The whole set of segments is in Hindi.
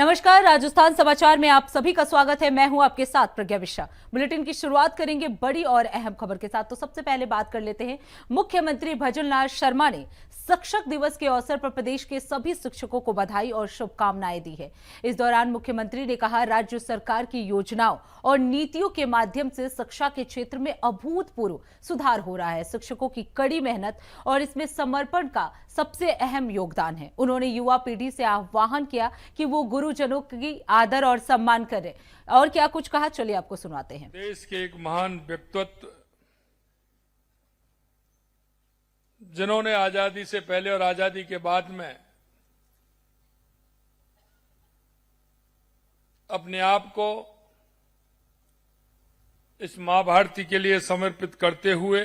नमस्कार, राजस्थान समाचार में आप सभी का स्वागत है। मैं हूं आपके साथ प्रज्ञा मिश्रा। बुलेटिन की शुरुआत करेंगे बड़ी और अहम खबर के साथ। तो सबसे पहले बात कर लेते हैं। मुख्यमंत्री भजनलाल शर्मा ने शिक्षक दिवस के अवसर पर प्रदेश के सभी शिक्षकों को बधाई और शुभकामनाएं दी है। इस दौरान मुख्यमंत्री ने कहा, राज्य सरकार की योजनाओं और नीतियों के माध्यम से शिक्षा के क्षेत्र में अभूतपूर्व सुधार हो रहा है। शिक्षकों की कड़ी मेहनत और इसमें समर्पण का सबसे अहम योगदान है। उन्होंने युवा पीढ़ी से आह्वान किया कि वो गुरुजनों की आदर और सम्मान करें। और क्या कुछ कहा, चलिए आपको सुनाते हैं। देश के एक महान व्यक्तित्व जिन्होंने आजादी से पहले और आजादी के बाद में अपने आप को इस मां भारती के लिए समर्पित करते हुए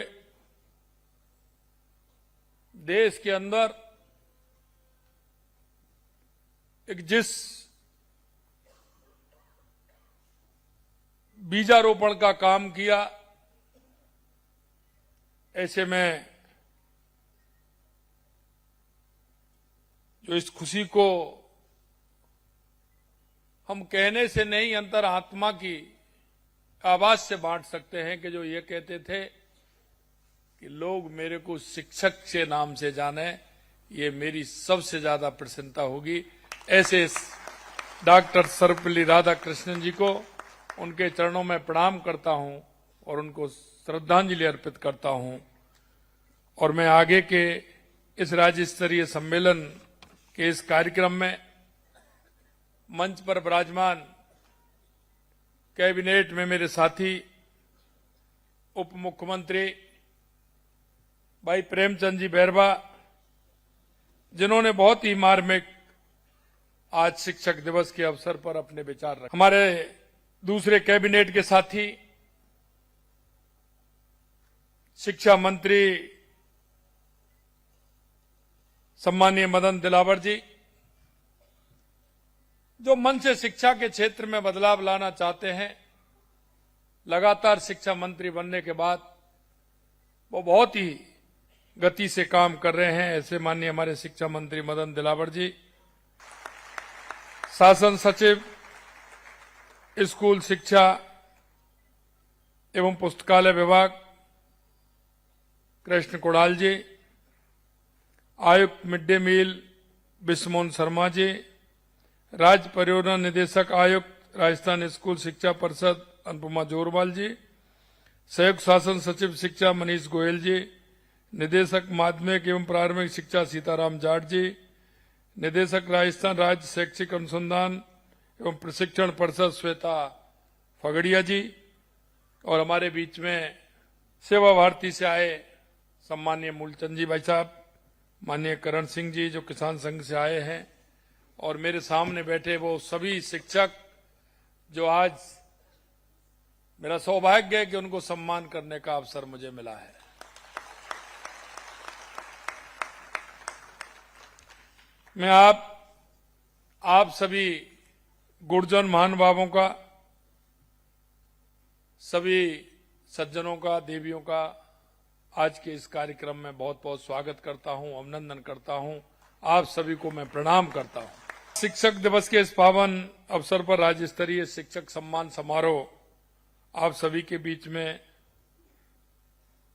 देश के अंदर एक जिस बीजारोपण का काम किया, ऐसे में जो इस खुशी को हम कहने से नहीं, अंतर आत्मा की आवाज से बांट सकते हैं कि जो ये कहते थे कि लोग मेरे को शिक्षक के नाम से जाने, ये मेरी सबसे ज्यादा प्रसन्नता होगी। ऐसे डॉक्टर सर्वपल्ली राधाकृष्णन जी को उनके चरणों में प्रणाम करता हूं और उनको श्रद्धांजलि अर्पित करता हूं। और मैं आगे के इस राज्य स्तरीय सम्मेलन के इस कार्यक्रम में मंच पर विराजमान कैबिनेट में मेरे साथी उप मुख्यमंत्री भाई प्रेमचंद जी बैरवा, जिन्होंने बहुत ही मार्मिक आज शिक्षक दिवस के अवसर पर अपने विचार रखे। हमारे दूसरे कैबिनेट के साथी शिक्षा मंत्री सम्मानीय मदन दिलावर जी, जो मन से शिक्षा के क्षेत्र में बदलाव लाना चाहते हैं। लगातार शिक्षा मंत्री बनने के बाद वो बहुत ही गति से काम कर रहे हैं। ऐसे माननीय हमारे शिक्षा मंत्री मदन दिलावर जी, शासन सचिव स्कूल शिक्षा एवं पुस्तकालय विभाग कृष्ण कोडाल जी, आयुक्त mid day meal बिस्मोन Sharma ji, राज्य परियोजना निदेशक आयुक्त राजस्थान स्कूल शिक्षा परिषद अनुपमा जोरवाल जी, संयुक्त शासन सचिव शिक्षा मनीष गोयल जी, निदेशक माध्यमिक एवं प्रारंभिक शिक्षा सीताराम जाट जी, निदेशक राजस्थान राज्य शैक्षिक अनुसंधान एवं प्रशिक्षण परिषद श्वेता फगड़िया जी, और हमारे बीच में सेवा भारती से आए सम्मानीय मूलचंद जी भाई साहब, माननीय करण सिंह जी जो किसान संघ से आए हैं, और मेरे सामने बैठे वो सभी शिक्षक जो आज मेरा सौभाग्य है कि उनको सम्मान करने का अवसर मुझे मिला है। मैं आप सभी गुरुजन महानुभावों का, सभी सज्जनों का, देवियों का आज के इस कार्यक्रम में बहुत बहुत स्वागत करता हूं, अभिनंदन करता हूं। आप सभी को मैं प्रणाम करता हूं। शिक्षक दिवस के इस पावन अवसर पर राज्य स्तरीय शिक्षक सम्मान समारोह आप सभी के बीच में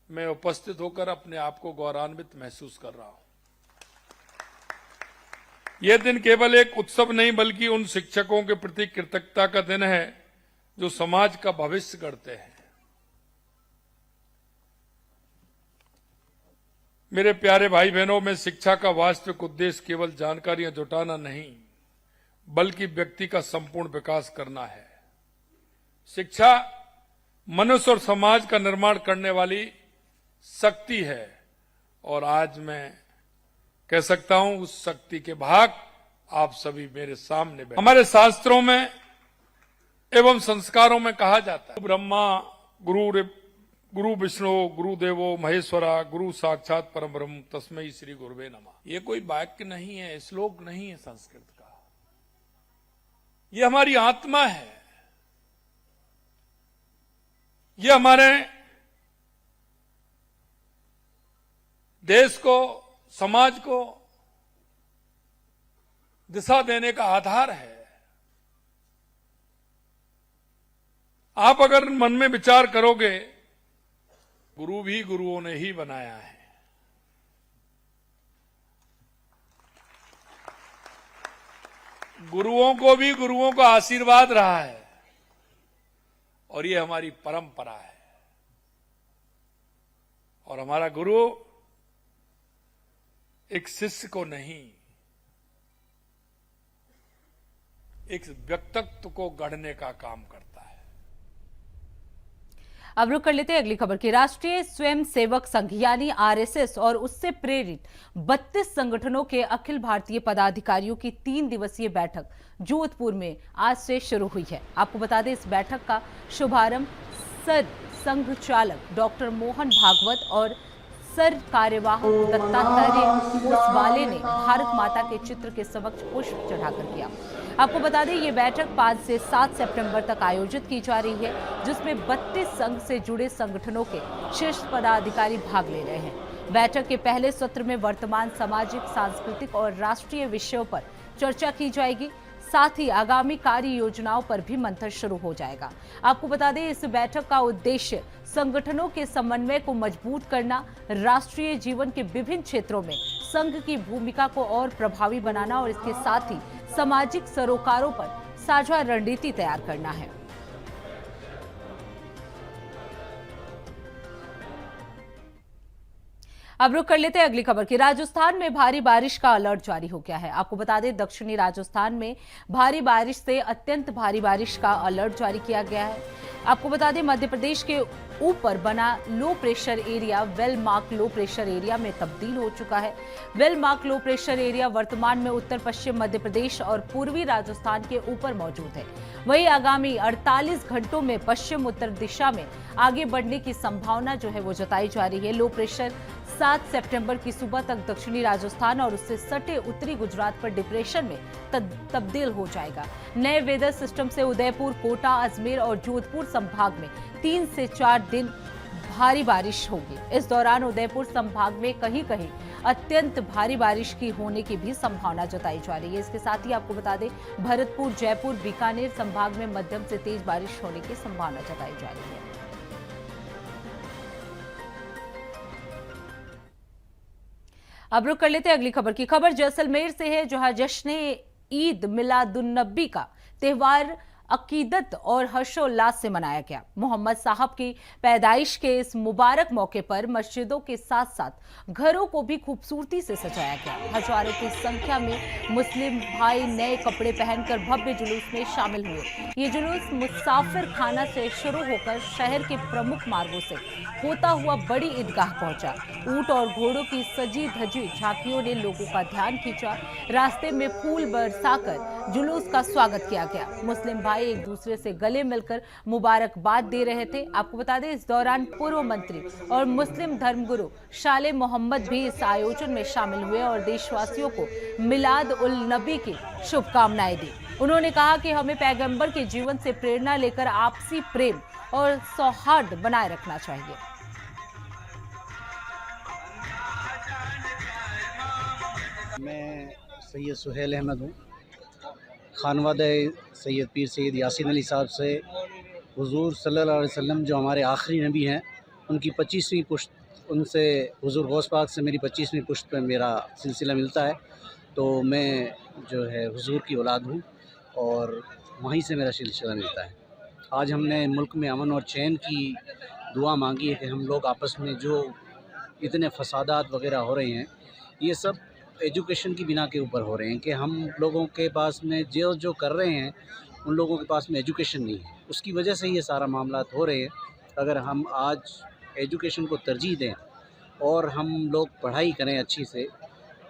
मैं उपस्थित होकर अपने आप को गौरवान्वित महसूस कर रहा हूं। यह दिन केवल एक उत्सव नहीं बल्कि उन शिक्षकों के प्रति कृतज्ञता का दिन है जो समाज का भविष्य गढ़ते हैं। मेरे प्यारे भाई बहनों, में शिक्षा का वास्तविक उद्देश्य केवल जानकारियां जुटाना नहीं बल्कि व्यक्ति का संपूर्ण विकास करना है। शिक्षा मनुष्य और समाज का निर्माण करने वाली शक्ति है, और आज मैं कह सकता हूं उस शक्ति के भाग आप सभी मेरे सामने बैठे। हमारे शास्त्रों में एवं संस्कारों में कहा जाता है, ब्रह्मा गुरु विष्णु गुरुदेवो महेश्वरा गुरु साक्षात परम ब्रह्म तस्मै श्री गुरुवे नमः। ये कोई वाक्य नहीं है, श्लोक नहीं है संस्कृत का, ये हमारी आत्मा है। ये हमारे देश को, समाज को दिशा देने का आधार है। आप अगर मन में विचार करोगे, गुरु भी गुरुओं ने ही बनाया है। गुरुओं को भी गुरुओं का आशीर्वाद रहा है और ये हमारी परंपरा है। और हमारा गुरु एक शिष्य को नहीं, एक व्यक्तित्व को गढ़ने का काम करता है। अब रुक कर लेते हैं अगली खबर की। राष्ट्रीय स्वयं सेवक संघ यानी आरएसएस और उससे प्रेरित 32 संगठनों के अखिल भारतीय पदाधिकारियों की 3 दिवसीय बैठक जोधपुर में आज से शुरू हुई है। आपको बता दें, इस बैठक का शुभारंभ सर संघ चालक डॉक्टर मोहन भागवत और सर कार्यवाह दत्तात्रेय ओसवाले ने भारत माता के चित्र के समक्ष पुष्प चढ़ाकर किया। आपको बता दें, ये बैठक 5 से 7 सितंबर तक आयोजित की जा रही है, जिसमें 32 संघ से जुड़े संगठनों के शीर्ष पदाधिकारी भाग ले रहे हैं। बैठक के पहले सत्र में वर्तमान सामाजिक, सांस्कृतिक और राष्ट्रीय विषयों पर चर्चा की जाएगी। साथ ही आगामी कार्य योजनाओं पर भी मंथन शुरू हो जाएगा। आपको बता दें, इस बैठक का उद्देश्य संगठनों के समन्वय को मजबूत करना, राष्ट्रीय जीवन के विभिन्न क्षेत्रों में संघ की भूमिका को और प्रभावी बनाना और इसके साथ ही सामाजिक सरोकारों पर साझा रणनीति तैयार करना है। अब रुक कर लेते हैं अगली खबर की। राजस्थान में भारी बारिश का अलर्ट जारी हो गया है। आपको बता दें, दक्षिणी राजस्थान में भारी बारिश से अत्यंत भारी बारिश का अलर्ट जारी किया गया है। आपको बता दें, मध्य प्रदेश के ऊपर बना low pressure area well mark low pressure area में तब्दील हो चुका है। Well mark low pressure area वर्तमान में उत्तर पश्चिम मध्य प्रदेश और पूर्वी राजस्थान के ऊपर मौजूद है। वहीं आगामी 48 घंटों में पश्चिम उत्तर दिशा में आगे बढ़ने की संभावना जो है वो जताई जा रही है। लो प्रेशर 7 सितंबर की सुबह तक दक्षिणी राजस्थान और उससे सटे उत्तरी गुजरात पर डिप्रेशन में तब्दील हो जाएगा। नए वेदर सिस्टम से उदयपुर, कोटा, अजमेर और जोधपुर संभाग में 3 से 4 दिन भारी बारिश होगी। इस दौरान उदयपुर संभाग में कहीं कहीं अत्यंत भारी बारिश की होने की भी संभावना जताई जा रही है। इसके साथ ही आपको बता दें, भरतपुर, जयपुर, बीकानेर संभाग में मध्यम से तेज बारिश होने की संभावना जताई जा रही है। अब रुक कर लेते हैं अगली खबर की। खबर जैसलमेर से है, जहां जश्न ईद मिलादुन्नबी का त्योहार अकीदत और हर्षोल्लास से मनाया गया। मोहम्मद साहब की पैदाइश के इस मुबारक मौके पर मस्जिदों के साथ साथ घरों को भी खूबसूरती से सजाया गया। हजारों की संख्या में मुस्लिम भाई नए कपड़े पहनकर भव्य जुलूस में शामिल हुए। ये जुलूस मुसाफिर खाना से शुरू होकर शहर के प्रमुख मार्गों से होता हुआ बड़ी ईदगाह पहुंचा। ऊंट और घोड़ों की सजी धजी झांकियों ने लोगों का ध्यान खींचा। रास्ते में फूल बरसाकर जुलूस का स्वागत किया गया। मुस्लिम भाई एक दूसरे से गले मिलकर मुबारकबाद दे रहे थे। आपको बता दें, इस दौरान पूर्व मंत्री और मुस्लिम धर्मगुरु शाले मोहम्मद भी इस आयोजन में शामिल हुए और देशवासियों को मिलाद उल नबी की शुभकामनाएं दी। उन्होंने कहा कि हमें पैगंबर के जीवन से प्रेरणा लेकर आपसी प्रेम और सौहार्द बनाए रखना चाहिए। मैं सैयद सुहेल अहमद हूँ। खानवादा सैयद पीर सैयद यासीन अली साहब से हुजूर सल्लल्लाहु अलैहि वसल्लम जो हमारे आखिरी नबी हैं, उनकी 25वीं पुश्त, उनसे हुजूर गौस पाक से मेरी 25वीं पुश्त पे मेरा सिलसिला मिलता है। तो मैं जो है हुजूर की औलाद हूँ और वहीं से मेरा सिलसिला मिलता है। आज हमने मुल्क में अमन और चैन की दुआ मांगी है कि हम लोग आपस में जो इतने फसादात वगैरह हो रहे हैं, ये सब एजुकेशन की बिना के ऊपर हो रहे हैं कि हम लोगों के पास में जो कर रहे हैं, उन लोगों के पास में एजुकेशन नहीं है। उसकी वजह से ये सारा मामला हो रहे हैं। अगर हम आज एजुकेशन को तरजीह दें और हम लोग पढ़ाई करें अच्छी से,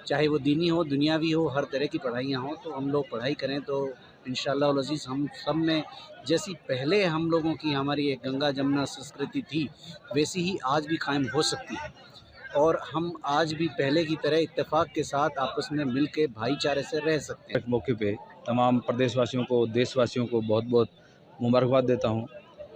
चाहे वो दीनी हो, दुनियावी हो, हर तरह की पढ़ाइयाँ हों, तो हम लोग पढ़ाई करें तो इंशाअल्लाह उल अज़ीज़ हम सब में जैसी पहले हम लोगों की हमारी एक गंगा जमुना संस्कृति थी, वैसी ही आज भी कायम हो सकती है। और हम आज भी पहले की तरह इत्तेफाक के साथ आपस में मिल के भाईचारे से रह सकते हैं। इस मौके पे तमाम प्रदेशवासियों को, देशवासियों को बहुत बहुत मुबारकबाद देता हूं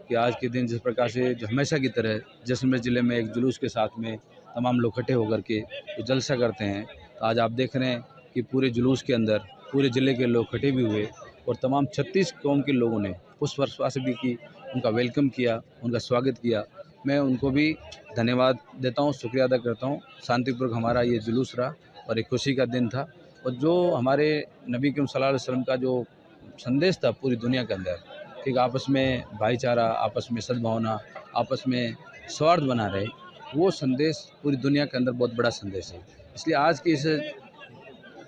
कि आज के दिन जिस प्रकार से जो हमेशा की तरह जैसलमेर ज़िले में एक जुलूस के साथ में तमाम लोग इकट्ठे होकर के जो जलसा करते हैं, तो आज आप देख रहे हैं कि पूरे जुलूस के अंदर पूरे ज़िले के लोग इकट्ठे भी हुए और तमाम 36 कौम के लोगों ने पुष्प वर्षा भी की उनका वेलकम किया, उनका स्वागत किया। मैं उनको भी धन्यवाद देता हूँ, शुक्रिया अदा करता हूँ। शांतिपूर्वक हमारा ये जुलूस रहा और एक खुशी का दिन था। और जो हमारे नबी करीम सल्लल्लाहु अलैहि वसल्लम का जो संदेश था पूरी दुनिया के अंदर, कि आपस में भाईचारा, आपस में सद्भावना, आपस में स्वार्थ बना रहे, वो संदेश पूरी दुनिया के अंदर बहुत बड़ा संदेश है। इसलिए आज के इस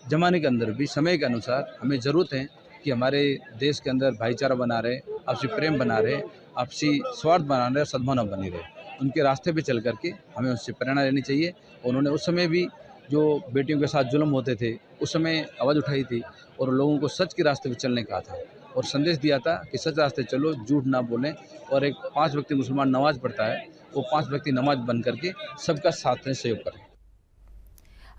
ज़माने के अंदर भी समय के अनुसार हमें ज़रूरत है कि हमारे देश के अंदर भाईचारा बना रहे, आपसी प्रेम बना रहे, आपसी स्वार्थ बना रहे, सद्भावना बनी रहे। उनके रास्ते पे चल करके हमें उससे प्रेरणा लेनी चाहिए। उन्होंने उस समय भी जो बेटियों के साथ जुल्म होते थे, उस समय आवाज़ उठाई थी और लोगों को सच के रास्ते पे चलने कहा था और संदेश दिया था कि सच रास्ते चलो, झूठ ना बोलें। और एक 5 व्यक्ति मुसलमान नमाज़ पढ़ता है, वो 5 व्यक्ति नमाज़ बन करके सबका साथ में सहयोग करें।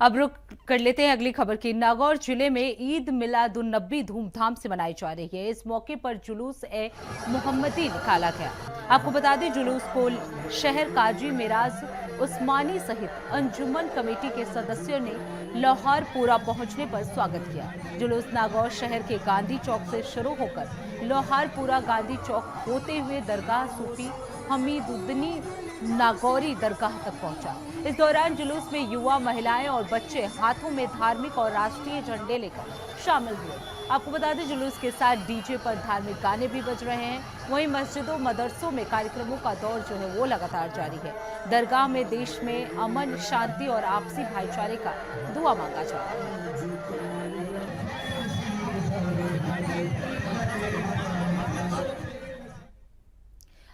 अब रुक कर लेते हैं अगली खबर की। नागौर जिले में ईद मिलादुन्नबी धूमधाम से मनाई जा रही है। इस मौके पर जुलूस ए मोहम्मदी निकाला गया। आपको बता दें, जुलूस को शहर काजी मिराज उस्मानी सहित अंजुमन कमेटी के सदस्यों ने लाहौर पूरा पहुंचने पर स्वागत किया। जुलूस नागौर शहर के गांधी चौक से शुरू होकर लाहौर पूरा गांधी चौक होते हुए दरगाह सूफी हमीदुद्दीनी नागौरी दरगाह तक पहुंचा। इस दौरान जुलूस में युवा, महिलाएं और बच्चे हाथों में धार्मिक और राष्ट्रीय झंडे लेकर शामिल हुए। आपको बता दें, जुलूस के साथ डीजे पर धार्मिक गाने भी बज रहे हैं। वहीं मस्जिदों, मदरसों में कार्यक्रमों का दौर जो है वो लगातार जारी है। दरगाह में देश में अमन, शांति और आपसी भाईचारे का दुआ मांगा जा रहा है।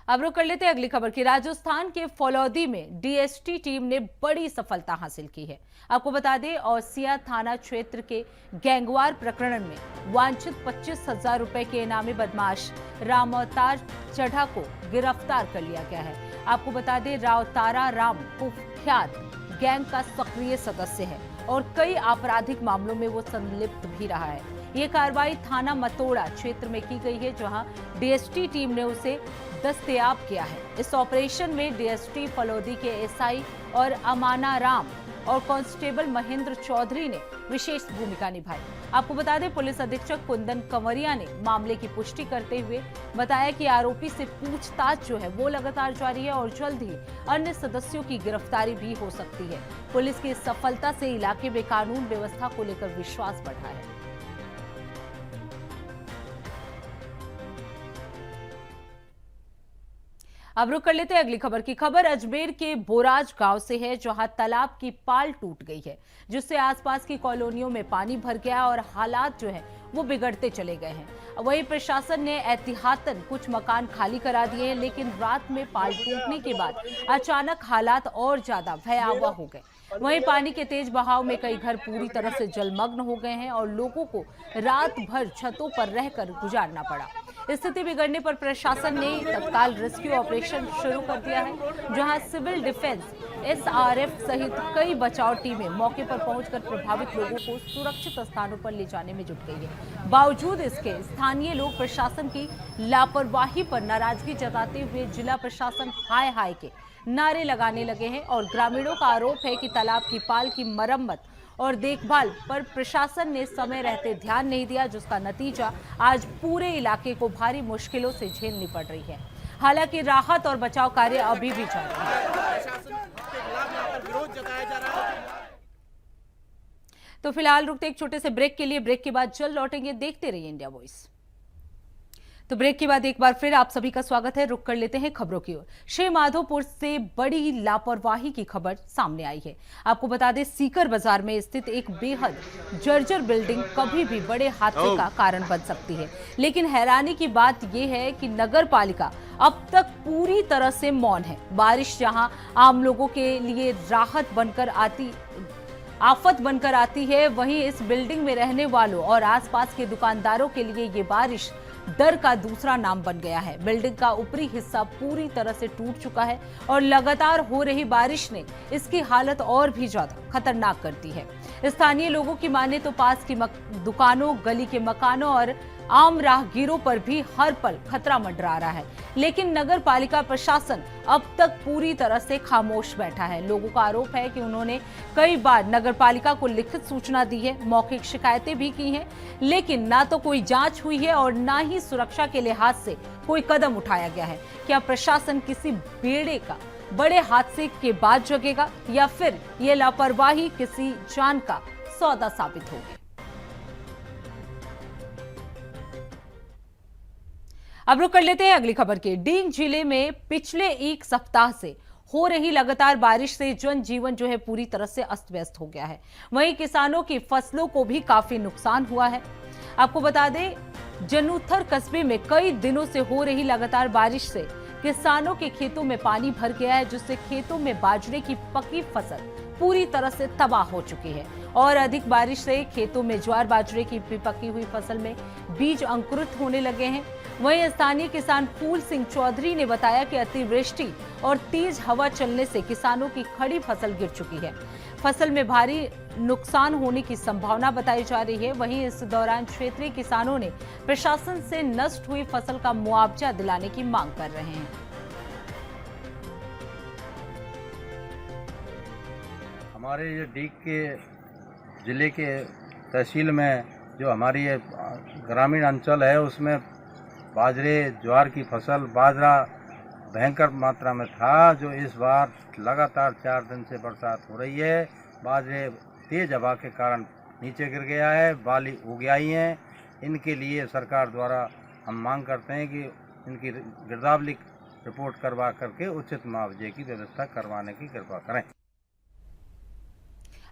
अब रुक कर लेते हैं अगली खबर की। राजस्थान के फलौदी में डीएसटी टीम ने बड़ी सफलता हासिल की है। आपको बता दें, औसिया थाना क्षेत्र के गैंगवार प्रकरण में वांछित 25,000 रुपए के इनामी बदमाश रामअवतार चढ़ा को गिरफ्तार कर लिया गया है। आपको बता दें, रावतारा राम कुख्यात गैंग का सक्रिय सदस्य है और कई आपराधिक मामलों में वो संलिप्त भी रहा है। ये कार्रवाई थाना मतोड़ा क्षेत्र में की गई है, जहां डीएसटी टीम ने उसे दस्तयाब किया है। इस ऑपरेशन में डीएसटी फलौदी के एसआई और अमाना राम और कांस्टेबल महेंद्र चौधरी ने विशेष भूमिका निभाई। आपको बता दें, पुलिस अधीक्षक कुंदन कंवरिया ने मामले की पुष्टि करते हुए बताया कि आरोपी से पूछताछ जो है वो लगातार जारी है और जल्द ही अन्य सदस्यों की गिरफ्तारी भी हो सकती है। पुलिस की सफलता से इलाके में कानून व्यवस्था को लेकर विश्वास बढ़ा है। अब रुक कर लेते हैं अगली खबर की। खबर अजमेर के बोराज गांव से है, जहां तालाब की पाल टूट गई है, जिससे आसपास की कॉलोनियों में पानी भर गया और हालात जो है वो बिगड़ते चले गए हैं। वहीं प्रशासन ने एहतियातन कुछ मकान खाली करा दिए हैं, लेकिन रात में पाल टूटने के बाद अचानक हालात और ज्यादा भयावह हो गए। वहीं पानी के तेज बहाव में कई घर पूरी तरह से जलमग्न हो गए हैं और लोगों को रात भर छतों पर रहकर गुजारना पड़ा। स्थिति बिगड़ने पर प्रशासन ने तत्काल रेस्क्यू ऑपरेशन शुरू कर दिया है, जहां सिविल डिफेंस, एसआरएफ सहित कई बचाव टीमें मौके पर पहुंचकर प्रभावित लोगों को सुरक्षित स्थानों पर ले जाने में जुट गई है। बावजूद इसके स्थानीय लोग प्रशासन की लापरवाही पर नाराजगी जताते हुए जिला प्रशासन हाय हाय के नारे लगाने लगे हैं और ग्रामीणों का आरोप है कि तालाब की पाल की मरम्मत और देखभाल पर प्रशासन ने समय रहते ध्यान नहीं दिया, जिसका नतीजा आज पूरे इलाके को भारी मुश्किलों से झेलनी पड़ रही है। हालांकि राहत और बचाव कार्य अभी भी जारी है। तो फिलहाल रुकते एक छोटे से ब्रेक के लिए। ब्रेक के बाद जल्द लौटेंगे। देखते रहिए इंडिया वॉइस। तो ब्रेक के बाद एक बार फिर आप सभी का स्वागत है। रुक कर लेते हैं खबरों की ओर। श्री माधोपुर से बड़ी लापरवाही की खबर सामने आई है। आपको बता दें, सीकर बाजार में स्थित एक बेहद जर्जर बिल्डिंग कभी भी बड़े हादसे का कारण बन सकती है। लेकिन हैरानी की बात यह है कि नगर पालिका अब तक पूरी तरह से मौन है। बारिश जहां आम लोगों के लिए आफत बनकर आती है, वहीं इस बिल्डिंग में रहने वालों और आसपास के दुकानदारों के लिए ये बारिश डर का दूसरा नाम बन गया है। बिल्डिंग का ऊपरी हिस्सा पूरी तरह से टूट चुका है और लगातार हो रही बारिश ने इसकी हालत और भी ज्यादा खतरनाक कर दी है। स्थानीय लोगों की माने तो पास की दुकानों, गली के मकानों और आम राहगीरों पर भी हर पल खतरा मंडरा रहा है। लेकिन नगर पालिका प्रशासन अब तक पूरी तरह से खामोश बैठा है। लोगों का आरोप है कि उन्होंने कई बार नगर पालिका को लिखित सूचना दी है, मौखिक शिकायतें भी की हैं, लेकिन ना तो कोई जांच हुई है और ना ही सुरक्षा के लिहाज से कोई कदम उठाया गया है। क्या प्रशासन किसी बेड़े का बड़े हादसे के बाद जगेगा या फिर ये लापरवाही किसी जान का सौदा साबित होगी? अब रुक कर लेते हैं अगली खबर की। डींग जिले में पिछले एक सप्ताह से हो रही लगातार बारिश से जनजीवन जो है पूरी तरह से अस्त व्यस्त हो गया है। वहीं किसानों की फसलों को भी काफी नुकसान हुआ है। आपको बता दें, जनुथर कस्बे में कई दिनों से हो रही लगातार बारिश से किसानों के खेतों में पानी भर गया है, जिससे खेतों में बाजरे की पकी फसल पूरी तरह से तबाह हो चुकी है। और अधिक बारिश से खेतों में ज्वार बाजरे की पकी हुई फसल में बीज अंकुरित होने लगे हैं। वहीं स्थानीय किसान फूल सिंह चौधरी ने बताया कि अतिवृष्टि और तेज हवा चलने से किसानों की खड़ी फसल गिर चुकी है। फसल में भारी नुकसान होने की संभावना बताई जा रही है। वहीं इस दौरान क्षेत्रीय किसानों ने प्रशासन से नष्ट हुई फसल का मुआवजा दिलाने की मांग कर रहे हैं। हमारे ये डीग के जिले के तहसील में जो हमारी ये ग्रामीण अंचल है, उसमें बाजरे ज्वार की फसल, बाजरा भयंकर मात्रा में था, जो इस बार लगातार 4 दिन से बरसात हो रही है। बाजरे तेज हवा के कारण नीचे गिर गया है, बाली उग आई हैं। इनके लिए सरकार द्वारा हम मांग करते हैं कि इनकी गिरदावरी रिपोर्ट करवा करके उचित मुआवजे की व्यवस्था करवाने की कृपा करें।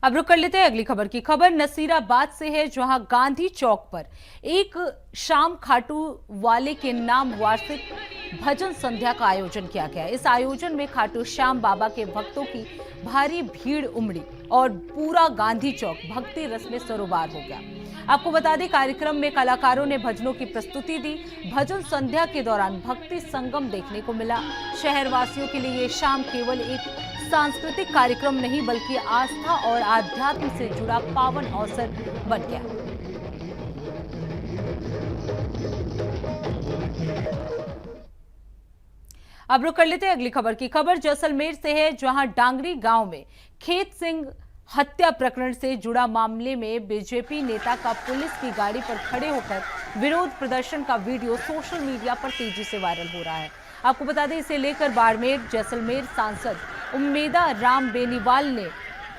अब रुक कर लेते हैं अगली खबर की। खबर नसीराबाद से है, जहां गांधी चौक पर एक शाम खाटू वाले के नाम वार्षिक भजन संध्या का आयोजन किया गया। इस आयोजन में खाटू श्याम बाबा के भक्तों की भारी भीड़ उमड़ी और पूरा गांधी चौक भक्ति रस में सरोबार हो गया। आपको बता दें, कार्यक्रम में कलाकारों ने भजनों की प्रस्तुति दी। भजन संध्या के दौरान भक्ति संगम देखने को मिला। शहरवासियों के लिए ये शाम केवल एक सांस्कृतिक कार्यक्रम नहीं, बल्कि आस्था और आध्यात्म से जुड़ा पावन अवसर बन गया। अब रुक कर लेते हैं अगली खबर की। खबर जैसलमेर से है, जहां डांगरी गांव में खेत सिंह हत्या प्रकरण से जुड़ा मामले में बीजेपी नेता का पुलिस की गाड़ी पर खड़े होकर विरोध प्रदर्शन का वीडियो सोशल मीडिया पर तेजी से वायरल हो रहा है। आपको बता दें, इसे लेकर बाड़मेर जैसलमेर सांसद उम्मेदा राम बेनीवाल ने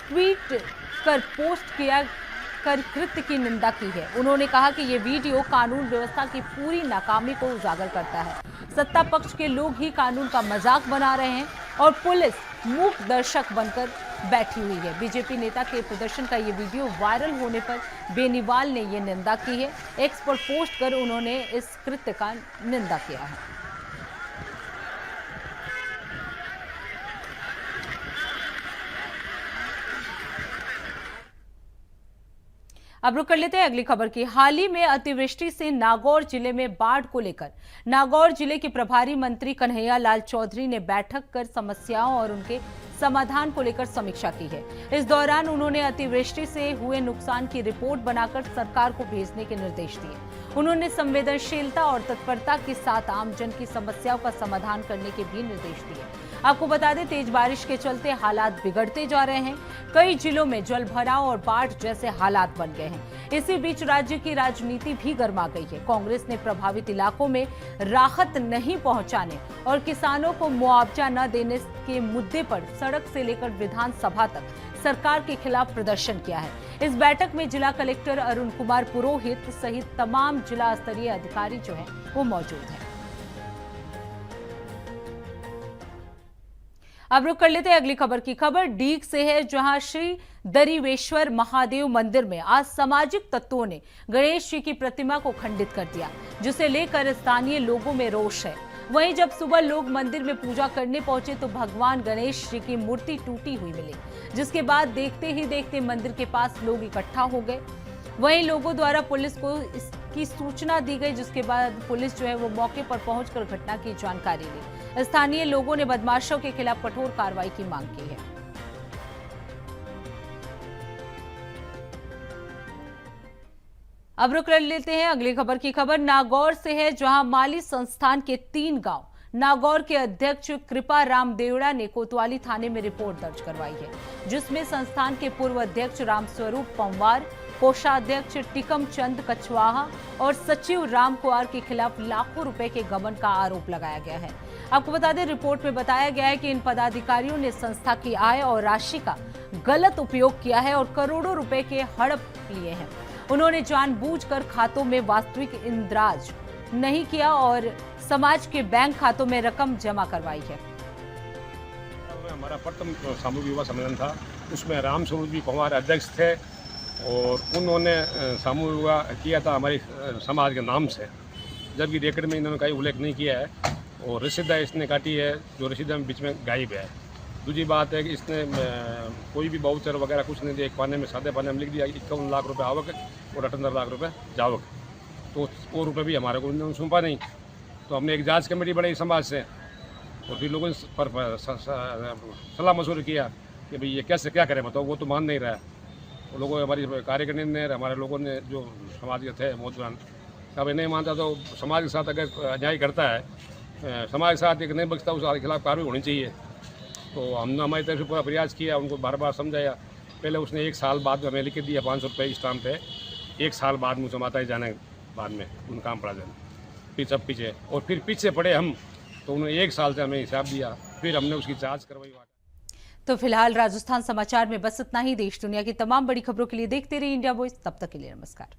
ट्वीट कर पोस्ट किया कर कृत्य की निंदा की है। उन्होंने कहा कि ये वीडियो कानून व्यवस्था की पूरी नाकामी को उजागर करता है। सत्ता पक्ष के लोग ही कानून का मजाक बना रहे हैं और पुलिस मूक दर्शक बनकर बैठी हुई है। बीजेपी नेता के प्रदर्शन का ये वीडियो वायरल होने पर बेनीवाल ने ये निंदा की है। एक्स पर पोस्ट कर उन्होंने इस कृत्य का निंदा किया है। अब रुक कर लेते हैं अगली खबर की। हाल ही में अतिवृष्टि से नागौर जिले में बाढ़ को लेकर नागौर जिले के प्रभारी मंत्री कन्हैया लाल चौधरी ने बैठक कर समस्याओं और उनके समाधान को लेकर समीक्षा की है। इस दौरान उन्होंने अतिवृष्टि से हुए नुकसान की रिपोर्ट बनाकर सरकार को भेजने के निर्देश दिए। उन्होंने संवेदनशीलता और तत्परता के साथ आमजन की समस्याओं का समाधान करने के भी निर्देश दिए। आपको बता दें, तेज बारिश के चलते हालात बिगड़ते जा रहे हैं। कई जिलों में जलभराव और बाढ़ जैसे हालात बन गए हैं। इसी बीच राज्य की राजनीति भी गर्मा गई है। कांग्रेस ने प्रभावित इलाकों में राहत नहीं पहुंचाने और किसानों को मुआवजा न देने के मुद्दे पर सड़क से लेकर विधानसभा तक सरकार के खिलाफ प्रदर्शन किया है। इस बैठक में जिला कलेक्टर अरुण कुमार पुरोहित सहित तमाम जिला स्तरीय अधिकारी जो हैं वो मौजूद हैं। अब रुक कर लेते हैं अगली खबर की। खबर डीग से है, जहां श्री दरिवेश्वर महादेव मंदिर में आज सामाजिक तत्वों ने गणेश जी की प्रतिमा को खंडित कर दिया, जिसे लेकर स्थानीय लोगों में रोष है। वहीं जब सुबह लोग मंदिर में पूजा करने पहुंचे तो भगवान गणेश जी की मूर्ति टूटी हुई मिली, जिसके बाद देखते ही देखते मंदिर के पास लोग इकट्ठा हो गए। वहीं लोगों द्वारा पुलिस को इसकी सूचना दी गई, जिसके बाद पुलिस जो है वो मौके पर पहुंचकर घटना की जानकारी ली। स्थानीय लोगों ने बदमाशों के खिलाफ कठोर कार्रवाई की मांग की है। अब रुक कर लेते हैं अगली खबर की खबर नागौर से है, जहां माली संस्थान के 3 गांव नागौर के अध्यक्ष कृपा राम देवड़ा ने कोतवाली थाने में रिपोर्ट दर्ज करवाई है, जिसमें संस्थान के पूर्व अध्यक्ष रामस्वरूप पंवार, कोषाध्यक्ष टिकम चंद कछवाहा और सचिव राम कुमार के खिलाफ लाखों रुपए के गबन का आरोप लगाया गया है। आपको बता दें, रिपोर्ट में बताया गया है कि इन पदाधिकारियों ने संस्था की आय और राशि का गलत उपयोग किया है और करोड़ों रुपए के हड़प लिए हैं। उन्होंने जानबूझकर खातों में वास्तविक इंद्राज नहीं किया और समाज के बैंक खातों में रकम जमा करवाई है। हमारा प्रथम सामूहिक युवा सम्मेलन था, उसमें रामस्वरूप जी पंवार अध्यक्ष थे और उन्होंने सामूहिक युवा किया था हमारे समाज के नाम से, जबकि रिकॉर्ड में इन्होंने कहीं उल्लेख नहीं किया है और रसीदा इसने काटी है जो रसीदा में बीच में गायब है। दूसरी बात है कि इसने कोई भी बाउचर वगैरह कुछ नहीं दिया, एक पाने में सादे पाने में लिख दिया 51 लाख रुपए आवक और 58 लाख रुपए जावक, तो वो रुपये भी हमारे को उन्होंने सौंपा नहीं। तो हमने एक जांच कमेटी बनाई समाज से और फिर लोगों ने पर सलाह मशवरा किया कि भाई ये कैसे क्या करें, बताओ। वो तो मान नहीं रहा है। वो लोगों हमारी कार्यकर्ता ने, हमारे लोगों ने जो समाज के थे मौजूद, अब नहीं मानता तो समाज के साथ अगर अन्याय करता है, समाज के साथ एक नहीं बचता, उसके खिलाफ कार्रवाई होनी चाहिए। तो हमने हमारी तरफ से पूरा प्रयास किया, उनको बार बार समझाया। पहले उसने 1 साल बाद हमें लिख दिया 500 रुपये स्टाम्प पे, 1 साल बाद मुझे माता ही जाने बाद में उन काम पड़ा जाना फिर सब पीछे, और फिर पीछे पड़े हम, तो उन्होंने 1 साल से हमें हिसाब दिया, फिर हमने उसकी जांच करवाई। तो फिलहाल राजस्थान समाचार में बस इतना ही। देश दुनिया की तमाम बड़ी खबरों के लिए देखते रहिए इंडिया वॉइस। तब तक के लिए नमस्कार।